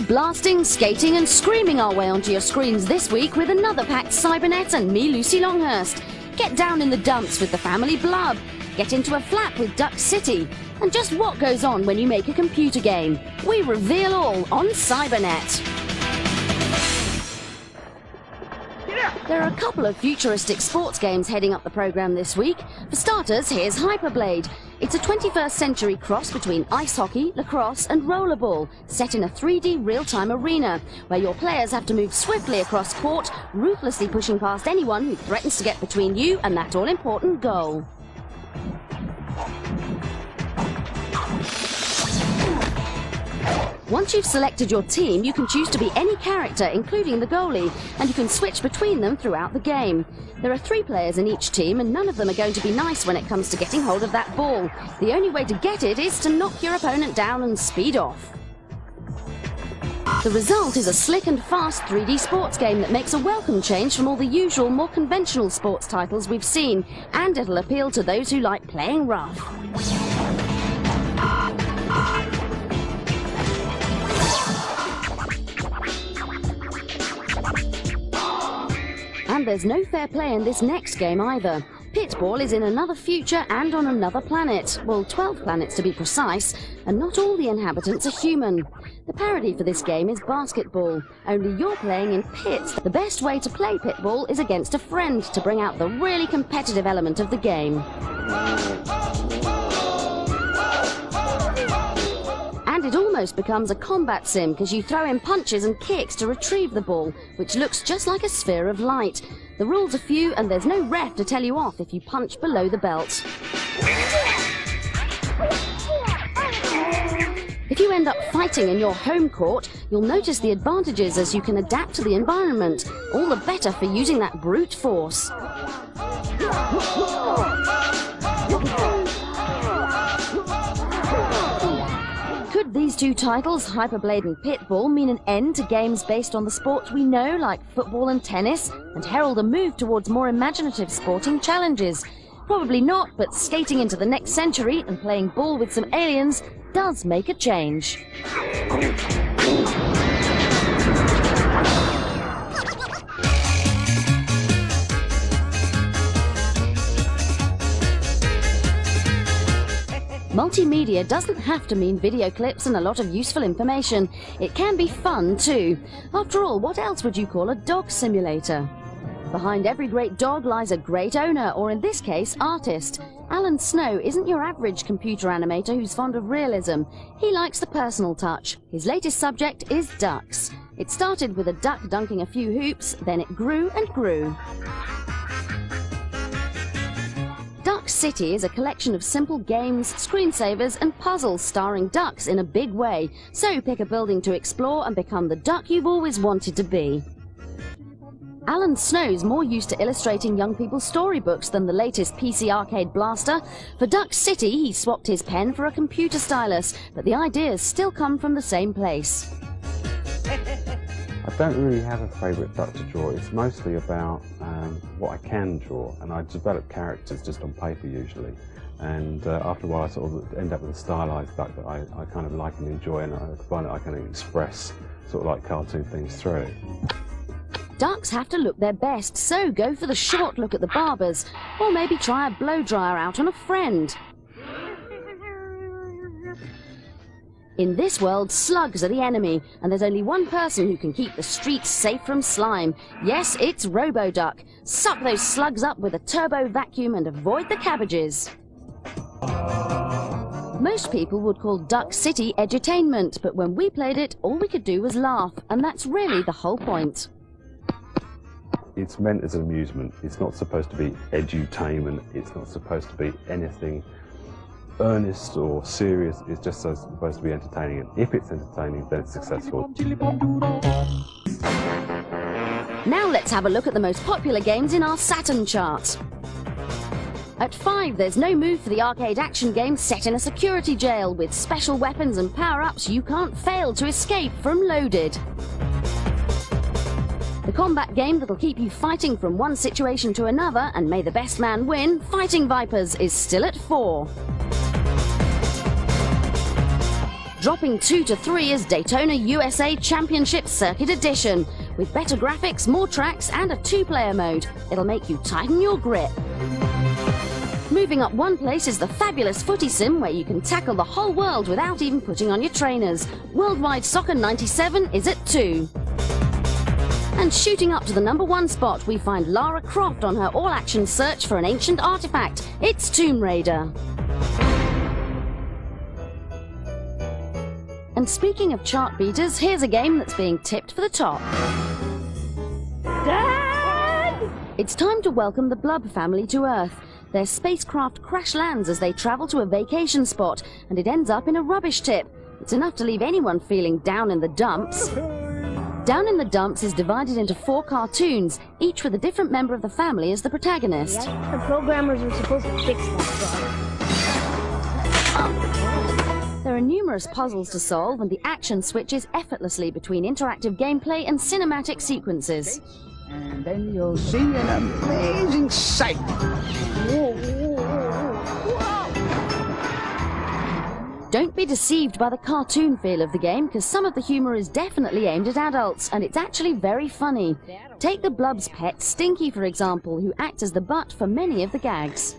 blasting, skating and screaming our way onto your screens this week with another packed Cybernet and me, Lucy Longhurst. Get down in the dumps with the family blub, get into a flap with Duck City, and just what goes on when you make a computer game. We reveal all on Cybernet. There are a couple of futuristic sports games heading up the programme this week. For starters, here's HyperBlade. It's a 21st century cross between ice hockey, lacrosse and rollerball, set in a 3D real-time arena, where your players have to move swiftly across court, ruthlessly pushing past anyone who threatens to get between you and that all-important goal. Once you've selected your team, you can choose to be any character, including the goalie, and you can switch between them throughout the game. There are 3 players in each team, and none of them are going to be nice when it comes to getting hold of that ball. The only way to get it is to knock your opponent down and speed off. The result is a slick and fast 3D sports game that makes a welcome change from all the usual, more conventional sports titles we've seen, and it'll appeal to those who like playing rough. And there's no fair play in this next game either. Pitball is in another future and on another planet. Well, 12 planets to be precise, and not all the inhabitants are human. The parody for this game is basketball, only you're playing in pits. The best way to play Pitball is against a friend to bring out the really competitive element of the game. And it almost becomes a combat sim because you throw in punches and kicks to retrieve the ball, which looks just like a sphere of light. The rules are few and there's no ref to tell you off if you punch below the belt. If you end up fighting in your home court, you'll notice the advantages as you can adapt to the environment. All the better for using that brute force. Could these 2 titles, HyperBlade and Pitball, mean an end to games based on the sports we know, like football and tennis, and herald a move towards more imaginative sporting challenges? Probably not, but skating into the next century and playing ball with some aliens does make a change. Multimedia doesn't have to mean video clips and a lot of useful information. It can be fun too. After all, what else would you call a dog simulator? Behind every great dog lies a great owner, or in this case, artist. Alan Snow isn't your average computer animator who's fond of realism. He likes the personal touch. His latest subject is ducks. It started with a duck dunking a few hoops, then it grew and grew. Duck City is a collection of simple games, screensavers and puzzles starring ducks in a big way. So pick a building to explore and become the duck you've always wanted to be. Alan Snow's more used to illustrating young people's storybooks than the latest PC arcade blaster. For Duck City, he swapped his pen for a computer stylus, but the ideas still come from the same place. I don't really have a favourite duck to draw. It's mostly about what I can draw, and I develop characters just on paper usually. And after a while I sort of end up with a stylised duck that I kind of like and enjoy, and I find that I can express sort of like cartoon things through. Ducks have to look their best, so go for the short look at the barbers, or maybe try a blow dryer out on a friend. In this world, slugs are the enemy, and there's only one person who can keep the streets safe from slime. Yes, it's Robo-Duck. Suck those slugs up with a turbo vacuum and avoid the cabbages. Most people would call Duck City edutainment, but when we played it, all we could do was laugh, and that's really the whole point. It's meant as an amusement. It's not supposed to be edutainment. It's not supposed to be anything earnest or serious. It's just supposed to be entertaining, and if it's entertaining, then it's successful. Now let's have a look at the most popular games in our Saturn chart. At 5, there's no move for the arcade action game set in a security jail with special weapons and power-ups you can't fail to escape from Loaded. The combat game that'll keep you fighting from one situation to another and may the best man win, Fighting Vipers, is still at 4. Dropping 2 to 3 is Daytona USA Championship Circuit Edition, with better graphics, more tracks and a 2-player mode. It'll make you tighten your grip. Moving up one place is the fabulous footy sim, where you can tackle the whole world without even putting on your trainers. Worldwide Soccer 97 is at 2. And shooting up to the #1 spot, we find Lara Croft on her all-action search for an ancient artifact. It's Tomb Raider. And speaking of chart beaters, here's a game that's being tipped for the top. Dad! It's time to welcome the Blub family to Earth. Their spacecraft crash lands as they travel to a vacation spot, and it ends up in a rubbish tip. It's enough to leave anyone feeling down in the dumps. Down in the Dumps is divided into 4 cartoons, each with a different member of the family as the protagonist. Yeah, the programmers were supposed to fix that. There are numerous puzzles to solve, and the action switches effortlessly between interactive gameplay and cinematic sequences. And then you'll see an amazing sight. Whoa, whoa, whoa, whoa. Don't be deceived by the cartoon feel of the game, because some of the humour is definitely aimed at adults, and it's actually very funny. Take the Blub's pet, Stinky, for example, who acts as the butt for many of the gags.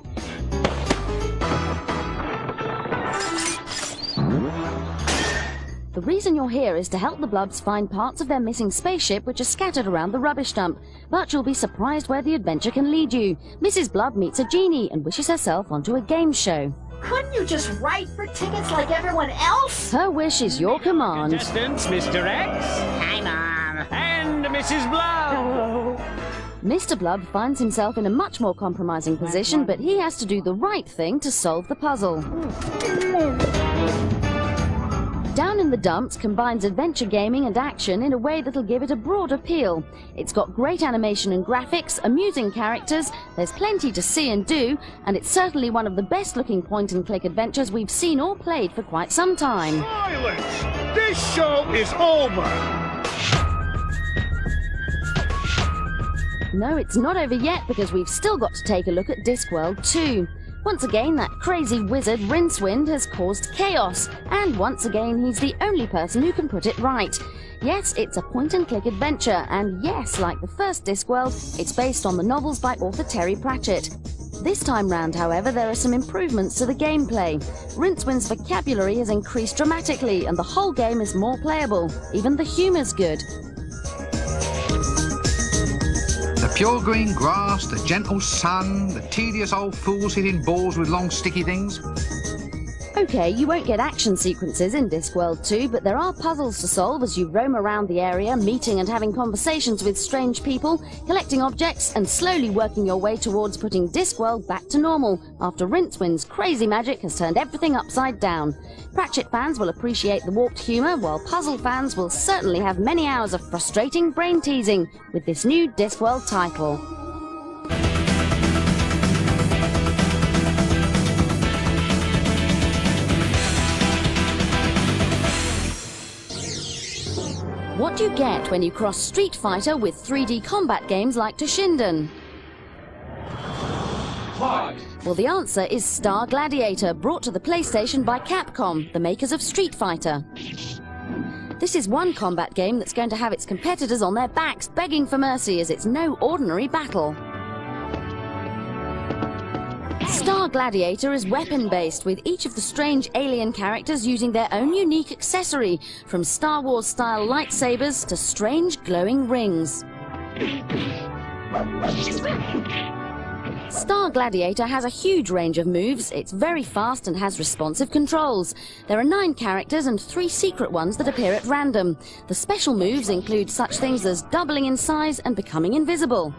The reason you're here is to help the Blubs find parts of their missing spaceship which are scattered around the rubbish dump. But you'll be surprised where the adventure can lead you. Mrs. Blub meets a genie and wishes herself onto a game show. Couldn't you just write for tickets like everyone else? Her wish is your command. Contestants, Mr. X. Hi, Mom. And Mrs. Blub. Mr. Blub finds himself in a much more compromising position, but he has to do the right thing to solve the puzzle. Down in the Dumps combines adventure gaming and action in a way that'll give it a broad appeal. It's got great animation and graphics, amusing characters, there's plenty to see and do, and it's certainly one of the best-looking point-and-click adventures we've seen or played for quite some time. Silence! This show is over! No, it's not over yet, because we've still got to take a look at Discworld 2. Once again, that crazy wizard Rincewind has caused chaos, and once again he's the only person who can put it right. Yes, it's a point-and-click adventure, and yes, like the first Discworld, it's based on the novels by author Terry Pratchett. This time round, however, there are some improvements to the gameplay. Rincewind's vocabulary has increased dramatically, and the whole game is more playable. Even the humour's good. The pure green grass, the gentle sun, the tedious old fools hitting balls with long sticky things. Okay, you won't get action sequences in Discworld 2, but there are puzzles to solve as you roam around the area, meeting and having conversations with strange people, collecting objects, and slowly working your way towards putting Discworld back to normal, after Rincewind's crazy magic has turned everything upside down. Pratchett fans will appreciate the warped humour, while puzzle fans will certainly have many hours of frustrating brain-teasing with this new Discworld title. What do you get when you cross Street Fighter with 3D combat games like Toshinden? Well, the answer is Star Gladiator, brought to the PlayStation by Capcom, the makers of Street Fighter. This is one combat game that's going to have its competitors on their backs begging for mercy, as it's no ordinary battle. Star Gladiator is weapon-based, with each of the strange alien characters using their own unique accessory, from Star Wars-style lightsabers to strange glowing rings. Star Gladiator has a huge range of moves, it's very fast and has responsive controls. There are 9 characters and 3 secret ones that appear at random. The special moves include such things as doubling in size and becoming invisible.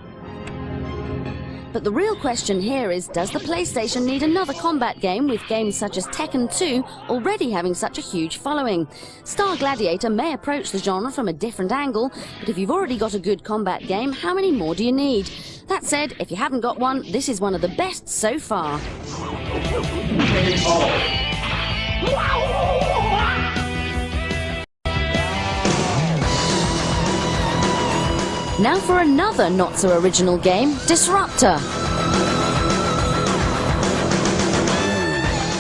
But the real question here is, does the PlayStation need another combat game, with games such as Tekken 2 already having such a huge following? Star Gladiator may approach the genre from a different angle, but if you've already got a good combat game, how many more do you need? That said, if you haven't got one, this is one of the best so far. Now for another not-so-original game, Disruptor.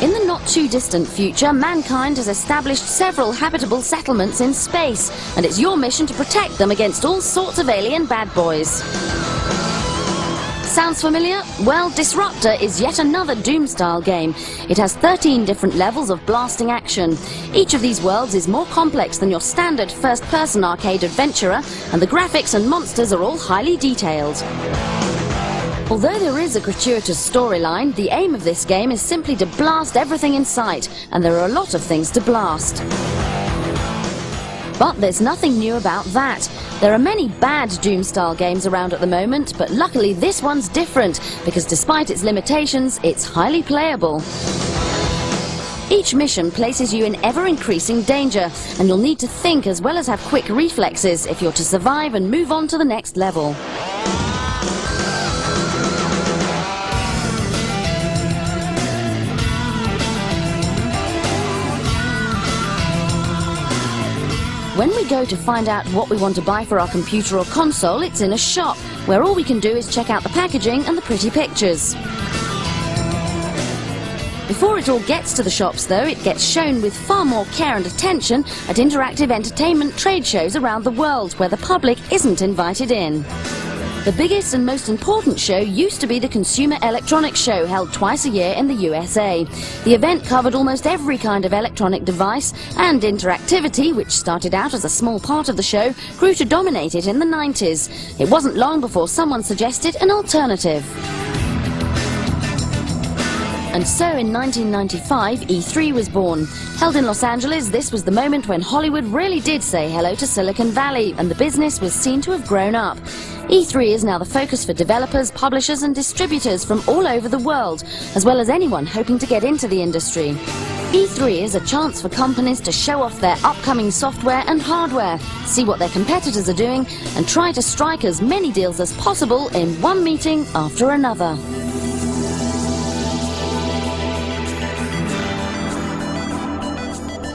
In the not-too-distant future, mankind has established several habitable settlements in space, and it's your mission to protect them against all sorts of alien bad boys. Sounds familiar? Well, Disruptor is yet another Doom-style game. It has 13 different levels of blasting action. Each of these worlds is more complex than your standard first-person arcade adventurer, and the graphics and monsters are all highly detailed. Although there is a gratuitous storyline, the aim of this game is simply to blast everything in sight, and there are a lot of things to blast. But there's nothing new about that. There are many bad Doom-style games around at the moment, but luckily this one's different, because despite its limitations, it's highly playable. Each mission places you in ever-increasing danger, and you'll need to think as well as have quick reflexes if you're to survive and move on to the next level. When we go to find out what we want to buy for our computer or console, it's in a shop, where all we can do is check out the packaging and the pretty pictures. Before it all gets to the shops, though, it gets shown with far more care and attention at interactive entertainment trade shows around the world, where the public isn't invited in. The biggest and most important show used to be the Consumer Electronics Show, held twice a year in the USA. The event covered almost every kind of electronic device, and interactivity, which started out as a small part of the show, grew to dominate it in the 90s. It wasn't long before someone suggested an alternative. And so in 1995, E3 was born. Held in Los Angeles, this was the moment when Hollywood really did say hello to Silicon Valley, and the business was seen to have grown up. E3 is now the focus for developers, publishers and distributors from all over the world, as well as anyone hoping to get into the industry. E3 is a chance for companies to show off their upcoming software and hardware, see what their competitors are doing, and try to strike as many deals as possible in one meeting after another.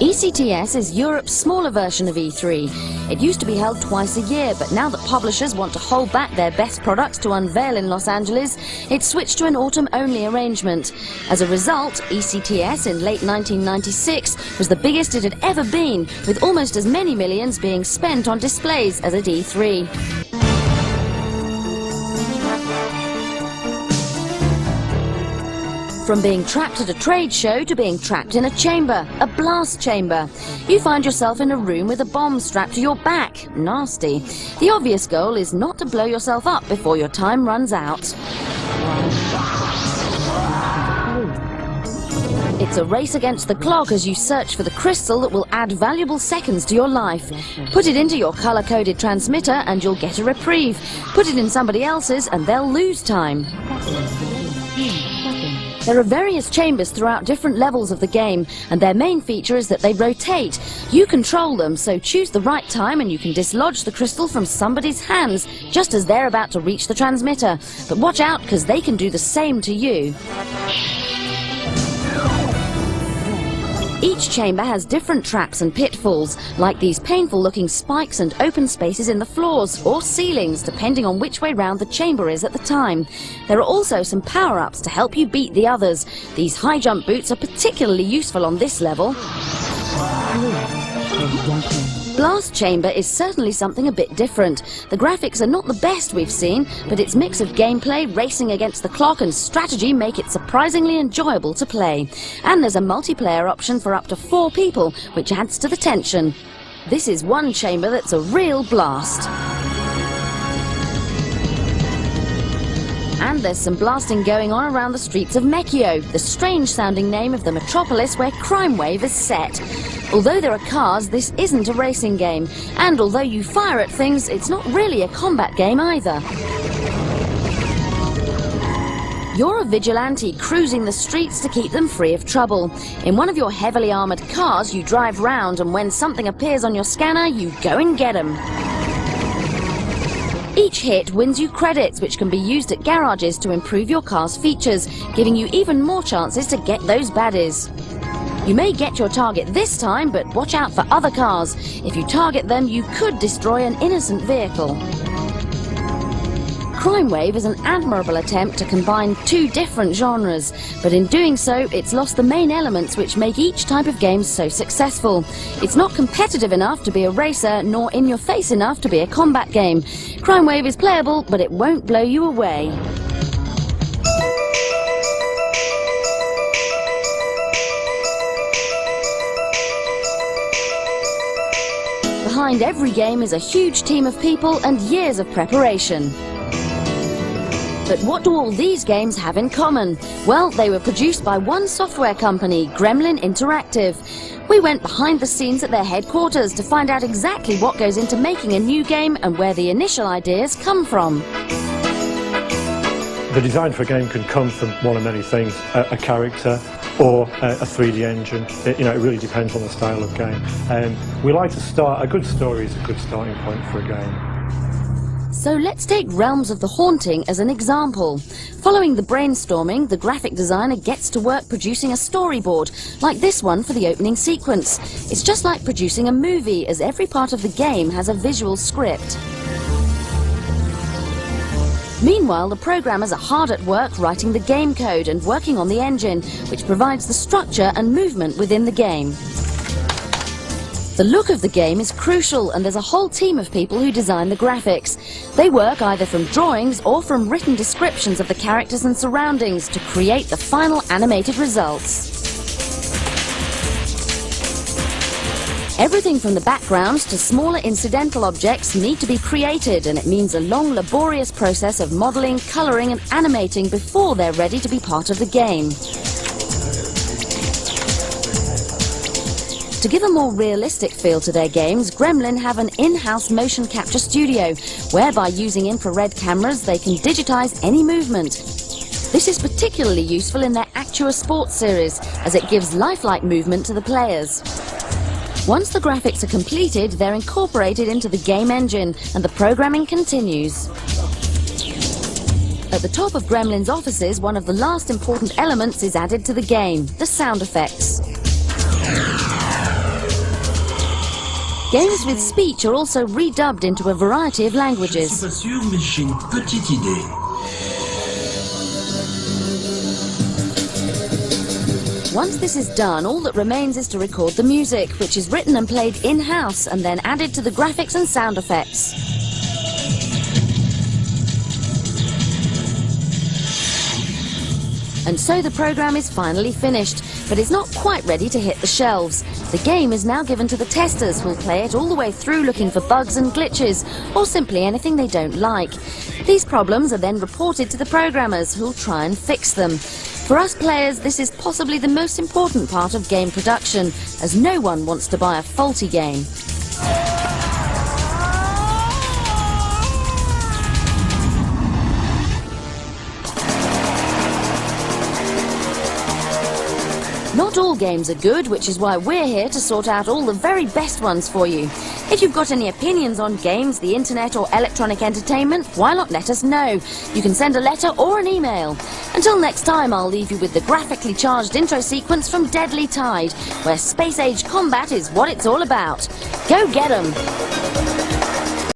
ECTS is Europe's smaller version of E3. It used to be held twice a year, but now that publishers want to hold back their best products to unveil in Los Angeles, it's switched to an autumn-only arrangement. As a result, ECTS in late 1996 was the biggest it had ever been, with almost as many millions being spent on displays as at E3. From being trapped at a trade show to being trapped in a chamber, a blast chamber. You find yourself in a room with a bomb strapped to your back. Nasty. The obvious goal is not to blow yourself up before your time runs out. It's a race against the clock as you search for the crystal that will add valuable seconds to your life. Put it into your color-coded transmitter and you'll get a reprieve. Put it in somebody else's and they'll lose time. There are various chambers throughout different levels of the game, and their main feature is that they rotate. You control them, so choose the right time and you can dislodge the crystal from somebody's hands just as they're about to reach the transmitter. But watch out, because they can do the same to you. Each chamber has different traps and pitfalls, like these painful-looking spikes and open spaces in the floors or ceilings, depending on which way round the chamber is at the time. There are also some power-ups to help you beat the others. These high-jump boots are particularly useful on this level. Blast Chamber is certainly something a bit different. The graphics are not the best we've seen, but its mix of gameplay, racing against the clock and strategy make it surprisingly enjoyable to play. And there's a multiplayer option for up to 4 people, which adds to the tension. This is one chamber that's a real blast. And there's some blasting going on around the streets of Mechio, the strange-sounding name of the metropolis where Crimewave is set. Although there are cars, this isn't a racing game, and although you fire at things, it's not really a combat game either. You're a vigilante cruising the streets to keep them free of trouble. In one of your heavily armoured cars, you drive round, and when something appears on your scanner, you go and get them. Each hit wins you credits, which can be used at garages to improve your car's features, giving you even more chances to get those baddies. You may get your target this time, but watch out for other cars. If you target them, you could destroy an innocent vehicle. Crimewave is an admirable attempt to combine two different genres, but in doing so, it's lost the main elements which make each type of game so successful. It's not competitive enough to be a racer, nor in-your-face enough to be a combat game. Crimewave is playable, but it won't blow you away. Behind every game is a huge team of people and years of preparation. But what do all these games have in common? Well, they were produced by one software company, Gremlin Interactive. We went behind the scenes at their headquarters to find out exactly what goes into making a new game and where the initial ideas come from. The design for a game can come from one of many things, a character or a 3D engine. It really depends on the style of game. We like to start, a good story is a good starting point for a game. So let's take Realms of the Haunting as an example. Following the brainstorming, the graphic designer gets to work producing a storyboard, like this one for the opening sequence. It's just like producing a movie, as every part of the game has a visual script. Meanwhile, the programmers are hard at work writing the game code and working on the engine, which provides the structure and movement within the game. The look of the game is crucial, and there's a whole team of people who design the graphics. They work either from drawings or from written descriptions of the characters and surroundings to create the final animated results. Everything from the backgrounds to smaller incidental objects need to be created, and it means a long, laborious process of modelling, colouring and animating before they're ready to be part of the game. To give a more realistic feel to their games, Gremlin have an in-house motion capture studio, whereby using infrared cameras they can digitize any movement. This is particularly useful in their Actua Sports series, as it gives lifelike movement to the players. Once the graphics are completed, they're incorporated into the game engine, and the programming continues. At the top of Gremlin's offices, one of the last important elements is added to the game, the sound effects. Games with speech are also redubbed into a variety of languages. Once this is done, all that remains is to record the music, which is written and played in-house and then added to the graphics and sound effects. And so the program is finally finished, but it's not quite ready to hit the shelves. The game is now given to the testers, who'll play it all the way through looking for bugs and glitches, or simply anything they don't like. These problems are then reported to the programmers, who'll try and fix them. For us players, this is possibly the most important part of game production, as no one wants to buy a faulty game. Not all games are good, which is why we're here to sort out all the very best ones for you. If you've got any opinions on games, the internet or electronic entertainment, why not let us know? You can send a letter or an email. Until next time, I'll leave you with the graphically charged intro sequence from Deadly Tide, where space-age combat is what it's all about. Go get 'em!